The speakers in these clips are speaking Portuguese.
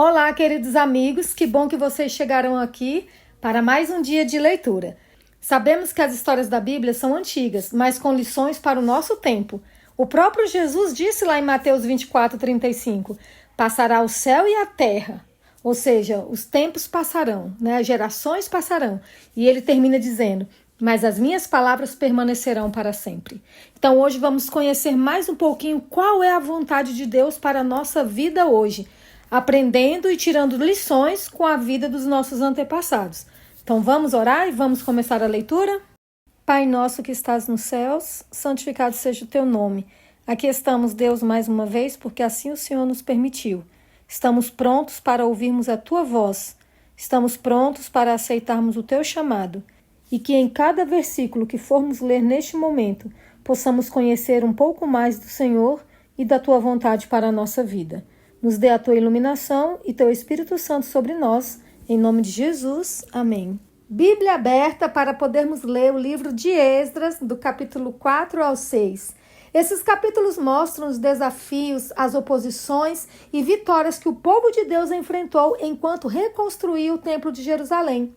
Olá, queridos amigos, que bom que vocês chegaram aqui para mais um dia de leitura. Sabemos que as histórias da Bíblia são antigas, mas com lições para o nosso tempo. O próprio Jesus disse lá em Mateus 24:35, passará o céu e a terra, ou seja, os tempos passarão, as gerações passarão. E ele termina dizendo, mas as minhas palavras permanecerão para sempre. Então hoje vamos conhecer mais um pouquinho qual é a vontade de Deus para a nossa vida hoje, aprendendo e tirando lições com a vida dos nossos antepassados. Então vamos orar e vamos começar a leitura? Pai nosso que estás nos céus, santificado seja o teu nome. Aqui estamos, Deus, mais uma vez, porque assim o Senhor nos permitiu. Estamos prontos para ouvirmos a tua voz. Estamos prontos para aceitarmos o teu chamado. E que em cada versículo que formos ler neste momento, possamos conhecer um pouco mais do Senhor e da tua vontade para a nossa vida. Nos dê a tua iluminação e teu Espírito Santo sobre nós. Em nome de Jesus. Amém. Bíblia aberta para podermos ler o livro de Esdras, do capítulo 4 ao 6. Esses capítulos mostram os desafios, as oposições e vitórias que o povo de Deus enfrentou enquanto reconstruía o Templo de Jerusalém.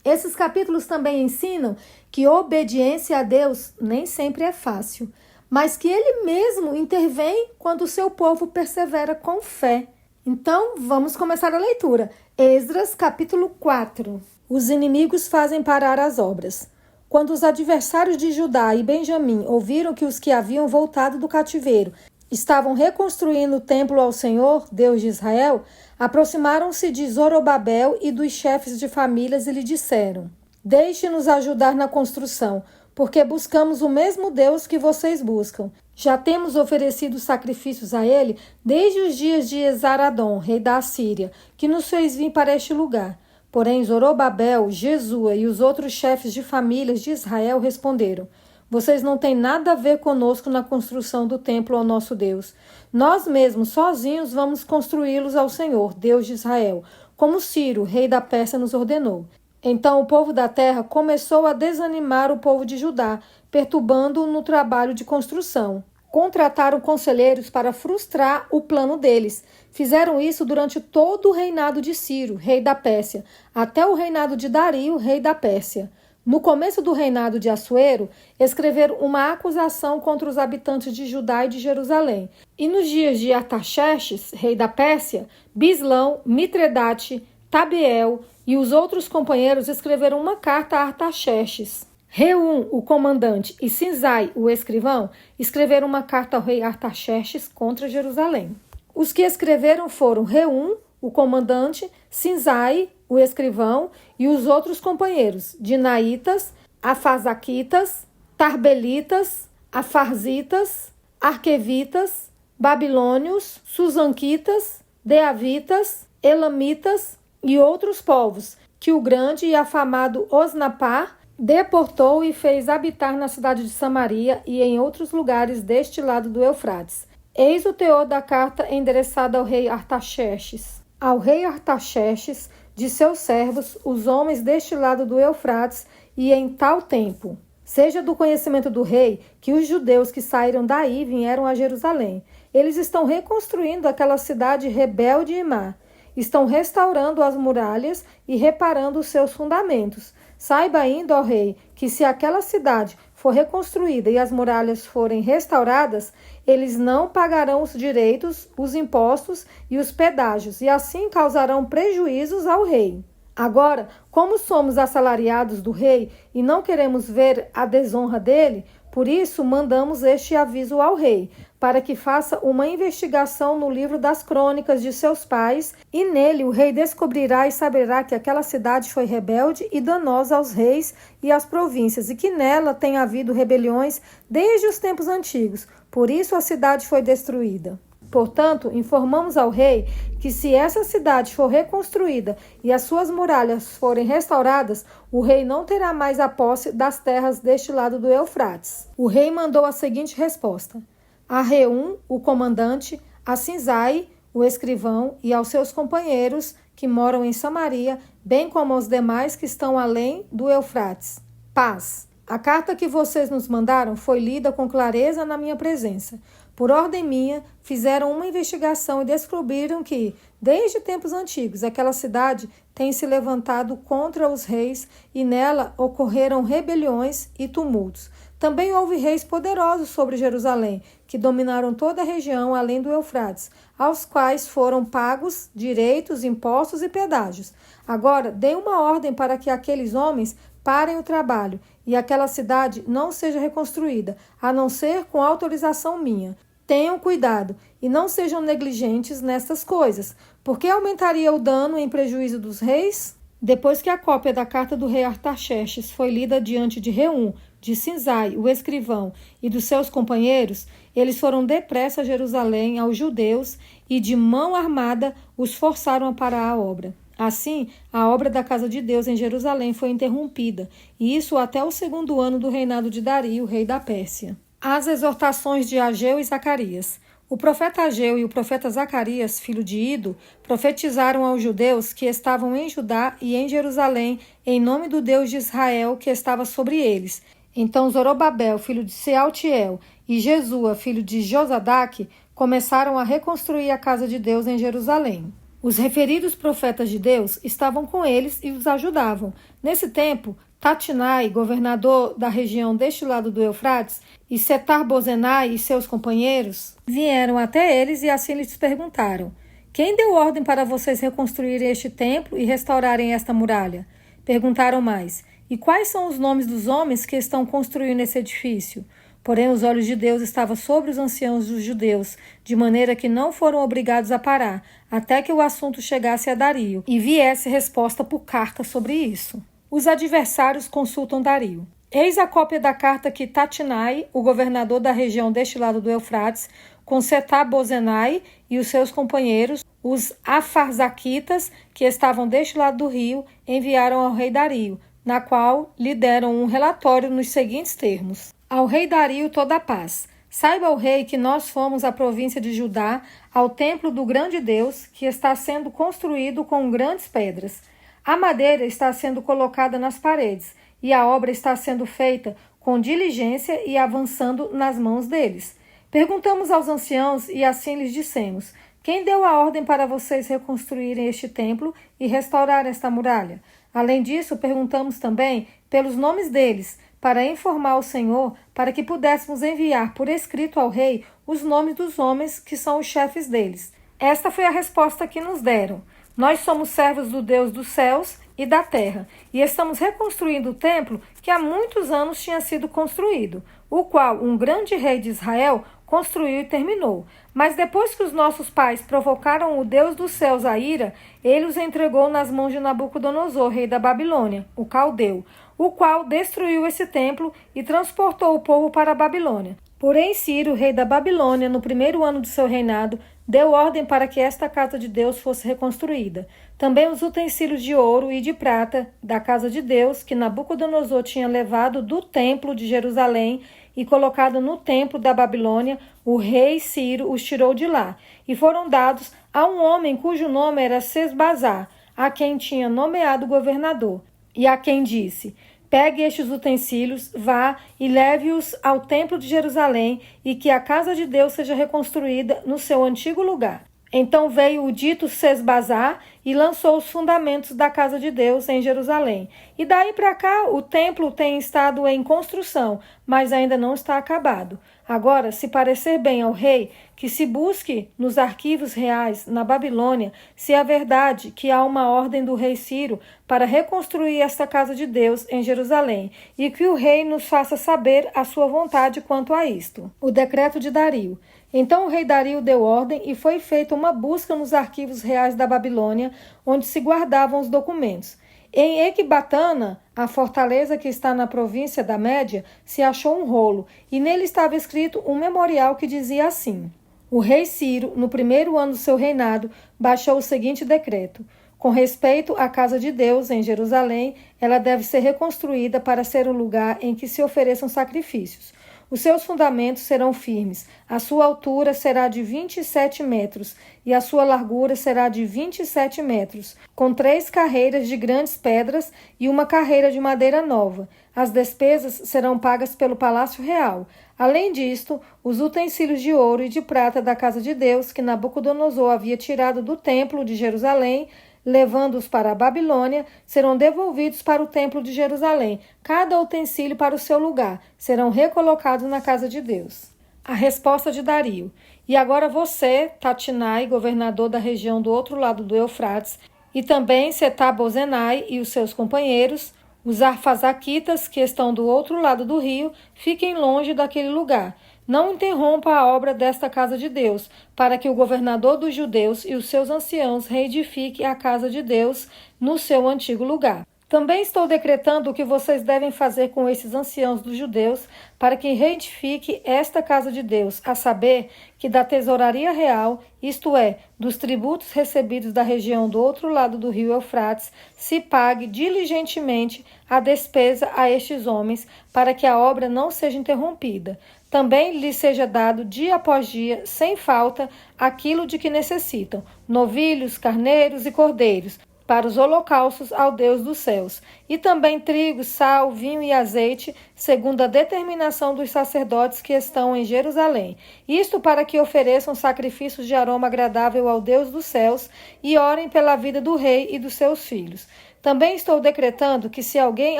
Esses capítulos também ensinam que obediência a Deus nem sempre é fácil, mas que Ele mesmo intervém quando o seu povo persevera com fé. Então, vamos começar a leitura. Esdras, capítulo 4. Os inimigos fazem parar as obras. Quando os adversários de Judá e Benjamim ouviram que os que haviam voltado do cativeiro estavam reconstruindo o templo ao Senhor, Deus de Israel, aproximaram-se de Zorobabel e dos chefes de famílias e lhe disseram: deixe-nos ajudar na construção, porque buscamos o mesmo Deus que vocês buscam. Já temos oferecido sacrifícios a ele desde os dias de Esaradom, rei da Assíria, que nos fez vir para este lugar. Porém, Zorobabel, Jesua e os outros chefes de famílias de Israel responderam: vocês não têm nada a ver conosco na construção do templo ao nosso Deus. Nós mesmos, sozinhos, vamos construí-los ao Senhor, Deus de Israel, como Ciro, rei da Pérsia, nos ordenou. Então o povo da terra começou a desanimar o povo de Judá, perturbando-o no trabalho de construção. Contrataram conselheiros para frustrar o plano deles. Fizeram isso durante todo o reinado de Ciro, rei da Pérsia, até o reinado de Dario, rei da Pérsia. No começo do reinado de Assuero, escreveram uma acusação contra os habitantes de Judá e de Jerusalém. E nos dias de Artaxerxes, rei da Pérsia, Bislão, Mitredate, Tabiel e os outros companheiros escreveram uma carta a Artaxerxes. Reum, o comandante, e Sinzai, o escrivão, escreveram uma carta ao rei Artaxerxes contra Jerusalém. Os que escreveram foram Reum, o comandante, Sinzai, o escrivão, e os outros companheiros, Dinaitas, Afazaquitas, Tarbelitas, Afarzitas, Arquevitas, Babilônios, Susanquitas, Deavitas, Elamitas e outros povos, que o grande e afamado Osnapar deportou e fez habitar na cidade de Samaria e em outros lugares deste lado do Eufrates. Eis o teor da carta endereçada ao rei Artaxerxes. Ao rei Artaxerxes, de seus servos, os homens deste lado do Eufrates, e em tal tempo. Seja do conhecimento do rei que os judeus que saíram daí vieram a Jerusalém. Eles estão reconstruindo aquela cidade rebelde e má. Estão restaurando as muralhas e reparando os seus fundamentos. Saiba ainda, ó rei, que se aquela cidade for reconstruída e as muralhas forem restauradas, eles não pagarão os direitos, os impostos e os pedágios, e assim causarão prejuízos ao rei. Agora, como somos assalariados do rei e não queremos ver a desonra dele, por isso mandamos este aviso ao rei, para que faça uma investigação no livro das crônicas de seus pais, e nele o rei descobrirá e saberá que aquela cidade foi rebelde e danosa aos reis e às províncias, e que nela tem havido rebeliões desde os tempos antigos. Por isso a cidade foi destruída. Portanto, informamos ao rei que se essa cidade for reconstruída e as suas muralhas forem restauradas, o rei não terá mais a posse das terras deste lado do Eufrates. O rei mandou a seguinte resposta: a Reum, o comandante, a Sinzai, o escrivão, e aos seus companheiros que moram em Samaria, bem como aos demais que estão além do Eufrates. Paz. A carta que vocês nos mandaram foi lida com clareza na minha presença. Por ordem minha, fizeram uma investigação e descobriram que, Desde tempos antigos, aquela cidade tem se levantado contra os reis e nela ocorreram rebeliões e tumultos. Também houve reis poderosos sobre Jerusalém, que dominaram toda a região além do Eufrates, aos quais foram pagos direitos, impostos e pedágios. Agora, dê uma ordem para que aqueles homens parem o trabalho e aquela cidade não seja reconstruída, a não ser com autorização minha. Tenham cuidado e não sejam negligentes nestas coisas, porque aumentaria o dano em prejuízo dos reis? Depois que a cópia da carta do rei Artaxerxes foi lida diante de Reum, de Sinzai, o escrivão, e dos seus companheiros, eles foram depressa a Jerusalém aos judeus e de mão armada os forçaram a parar a obra. Assim, a obra da casa de Deus em Jerusalém foi interrompida, e isso até o 2º ano do reinado de Dario, rei da Pérsia. As exortações de Ageu e Zacarias. O profeta Ageu e o profeta Zacarias, filho de Ido, profetizaram aos judeus que estavam em Judá e em Jerusalém, em nome do Deus de Israel que estava sobre eles. Então Zorobabel, filho de Sealtiel, e Jesua, filho de Josadaque, começaram a reconstruir a casa de Deus em Jerusalém. Os referidos profetas de Deus estavam com eles e os ajudavam. Nesse tempo, Tatinai, governador da região deste lado do Eufrates, e Setar-Bozenai e seus companheiros vieram até eles e assim lhes perguntaram: quem deu ordem para vocês reconstruírem este templo e restaurarem esta muralha? Perguntaram mais: e quais são os nomes dos homens que estão construindo esse edifício? Porém, os olhos de Deus estavam sobre os anciãos dos judeus, de maneira que não foram obrigados a parar, até que o assunto chegasse a Dario e viesse resposta por carta sobre isso. Os adversários consultam Dario. Eis a cópia da carta que Tatinai, o governador da região deste lado do Eufrates, com Setar-Bozenai e os seus companheiros, os Afarzaquitas, que estavam deste lado do rio, enviaram ao rei Dario, na qual lhe deram um relatório nos seguintes termos: ao rei Dario toda a paz. Saiba o rei que nós fomos à província de Judá, ao templo do grande Deus, que está sendo construído com grandes pedras. A madeira está sendo colocada nas paredes, e a obra está sendo feita com diligência e avançando nas mãos deles. Perguntamos aos anciãos e assim lhes dissemos: quem deu a ordem para vocês reconstruírem este templo e restaurar esta muralha? Além disso, perguntamos também pelos nomes deles, para informar o Senhor, para que pudéssemos enviar por escrito ao rei os nomes dos homens que são os chefes deles. Esta foi a resposta que nos deram: nós somos servos do Deus dos céus e da terra, e estamos reconstruindo o templo que há muitos anos tinha sido construído, o qual um grande rei de Israel construiu e terminou. Mas depois que os nossos pais provocaram o Deus dos céus à ira, ele os entregou nas mãos de Nabucodonosor, rei da Babilônia, o caldeu, o qual destruiu esse templo e transportou o povo para a Babilônia. Porém, Ciro, rei da Babilônia, no 1º ano do seu reinado, deu ordem para que esta casa de Deus fosse reconstruída. Também os utensílios de ouro e de prata da casa de Deus, que Nabucodonosor tinha levado do templo de Jerusalém e colocado no templo da Babilônia, o rei Ciro os tirou de lá, e foram dados a um homem cujo nome era Sesbazar, a quem tinha nomeado governador, e a quem disse: pegue estes utensílios, vá e leve-os ao templo de Jerusalém, e que a casa de Deus seja reconstruída no seu antigo lugar. Então veio o dito Sesbazar e lançou os fundamentos da casa de Deus em Jerusalém. E daí para cá o templo tem estado em construção, mas ainda não está acabado. Agora, se parecer bem ao rei, que se busque nos arquivos reais na Babilônia se é verdade que há uma ordem do rei Ciro para reconstruir esta casa de Deus em Jerusalém, e que o rei nos faça saber a sua vontade quanto a isto. O decreto de Dario. Então o rei Dario deu ordem e foi feita uma busca nos arquivos reais da Babilônia, onde se guardavam os documentos. Em Ecbatana, a fortaleza que está na província da Média, se achou um rolo, e nele estava escrito um memorial que dizia assim: o rei Ciro, no 1º ano do seu reinado, baixou o seguinte decreto: com respeito à casa de Deus em Jerusalém, ela deve ser reconstruída para ser um lugar em que se ofereçam sacrifícios. Os seus fundamentos serão firmes. A sua altura será de 27 metros e a sua largura será de 27 metros, com 3 carreiras de grandes pedras e uma carreira de madeira nova. As despesas serão pagas pelo Palácio Real. Além disto, os utensílios de ouro e de prata da casa de Deus que Nabucodonosor havia tirado do templo de Jerusalém, levando-os para a Babilônia, serão devolvidos para o templo de Jerusalém, cada utensílio para o seu lugar, serão recolocados na casa de Deus. A resposta de Dario: E agora você, Tatinai, governador da região do outro lado do Eufrates, e também Setar-Bozenai e os seus companheiros, os arfasaquitas que estão do outro lado do rio, fiquem longe daquele lugar. Não interrompa a obra desta casa de Deus, para que o governador dos judeus e os seus anciãos reedifiquem a casa de Deus no seu antigo lugar. Também estou decretando o que vocês devem fazer com esses anciãos dos judeus para que reedifique esta casa de Deus, a saber, que da tesouraria real, isto é, dos tributos recebidos da região do outro lado do rio Eufrates, se pague diligentemente a despesa a estes homens, para que a obra não seja interrompida. Também lhes seja dado dia após dia, sem falta, aquilo de que necessitam, novilhos, carneiros e cordeiros, para os holocaustos ao Deus dos céus, e também trigo, sal, vinho e azeite, segundo a determinação dos sacerdotes que estão em Jerusalém. Isto para que ofereçam sacrifícios de aroma agradável ao Deus dos céus e orem pela vida do rei e dos seus filhos. Também estou decretando que, se alguém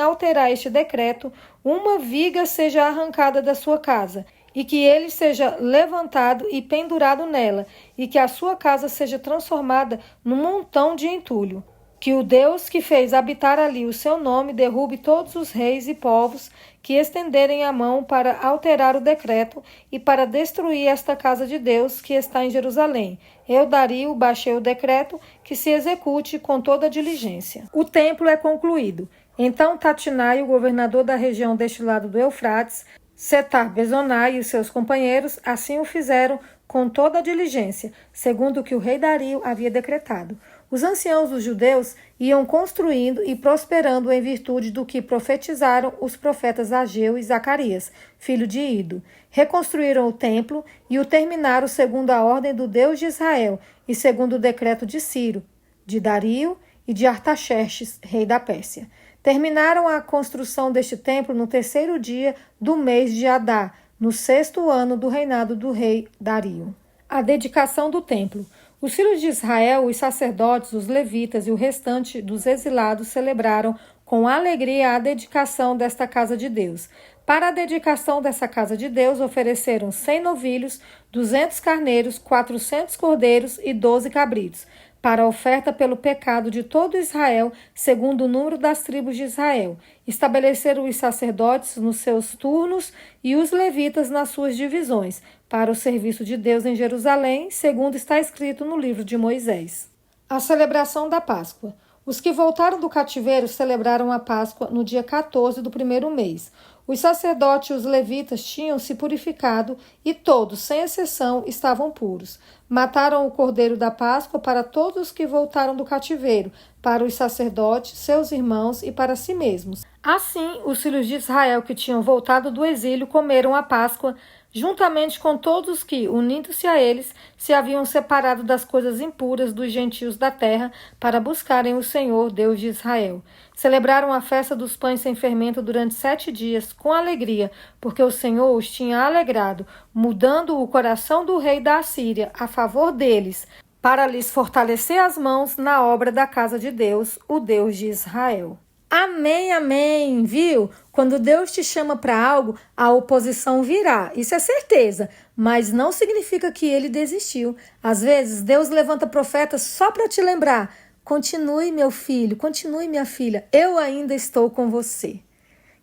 alterar este decreto, uma viga seja arrancada da sua casa, e que ele seja levantado e pendurado nela, e que a sua casa seja transformada num montão de entulho. Que o Deus que fez habitar ali o seu nome derrube todos os reis e povos que estenderem a mão para alterar o decreto e para destruir esta casa de Deus que está em Jerusalém. Eu, Dario, baixei o decreto que se execute com toda diligência. O templo é concluído. Então Tatinai, o governador da região deste lado do Eufrates, Setar-Bozenai e os seus companheiros assim o fizeram com toda a diligência, segundo o que o rei Dario havia decretado. Os anciãos dos judeus iam construindo e prosperando em virtude do que profetizaram os profetas Ageu e Zacarias, filho de Ido. Reconstruíram o templo e o terminaram segundo a ordem do Deus de Israel e segundo o decreto de Ciro, de Dario e de Artaxerxes, rei da Pérsia. Terminaram a construção deste templo no 3º dia do mês de Adar, no 6º ano do reinado do rei Dario. A dedicação do templo. Os filhos de Israel, os sacerdotes, os levitas e o restante dos exilados celebraram com alegria a dedicação desta casa de Deus. Para a dedicação dessa casa de Deus, ofereceram 100 novilhos, 200 carneiros, 400 cordeiros e 12 cabritos, para a oferta pelo pecado de todo Israel, segundo o número das tribos de Israel. Estabeleceram os sacerdotes nos seus turnos e os levitas nas suas divisões, para o serviço de Deus em Jerusalém, segundo está escrito no livro de Moisés. A celebração da Páscoa. Os que voltaram do cativeiro celebraram a Páscoa no dia 14 do 1º mês. Os sacerdotes e os levitas tinham se purificado e todos, sem exceção, estavam puros. Mataram o cordeiro da Páscoa para todos os que voltaram do cativeiro, para os sacerdotes, seus irmãos e para si mesmos. Assim, os filhos de Israel que tinham voltado do exílio comeram a Páscoa, juntamente com todos que, unindo-se a eles, se haviam separado das coisas impuras dos gentios da terra para buscarem o Senhor, Deus de Israel. Celebraram a festa dos pães sem fermento durante 7 dias, com alegria, porque o Senhor os tinha alegrado, mudando o coração do rei da Assíria a favor deles, para lhes fortalecer as mãos na obra da casa de Deus, o Deus de Israel. Amém, amém, viu? Quando Deus te chama para algo, a oposição virá, isso é certeza, mas não significa que ele desistiu. Às vezes, Deus levanta profetas só para te lembrar: continue, meu filho, continue, minha filha, eu ainda estou com você.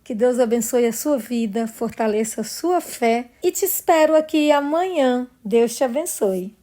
Que Deus abençoe a sua vida, fortaleça a sua fé e te espero aqui amanhã. Deus te abençoe.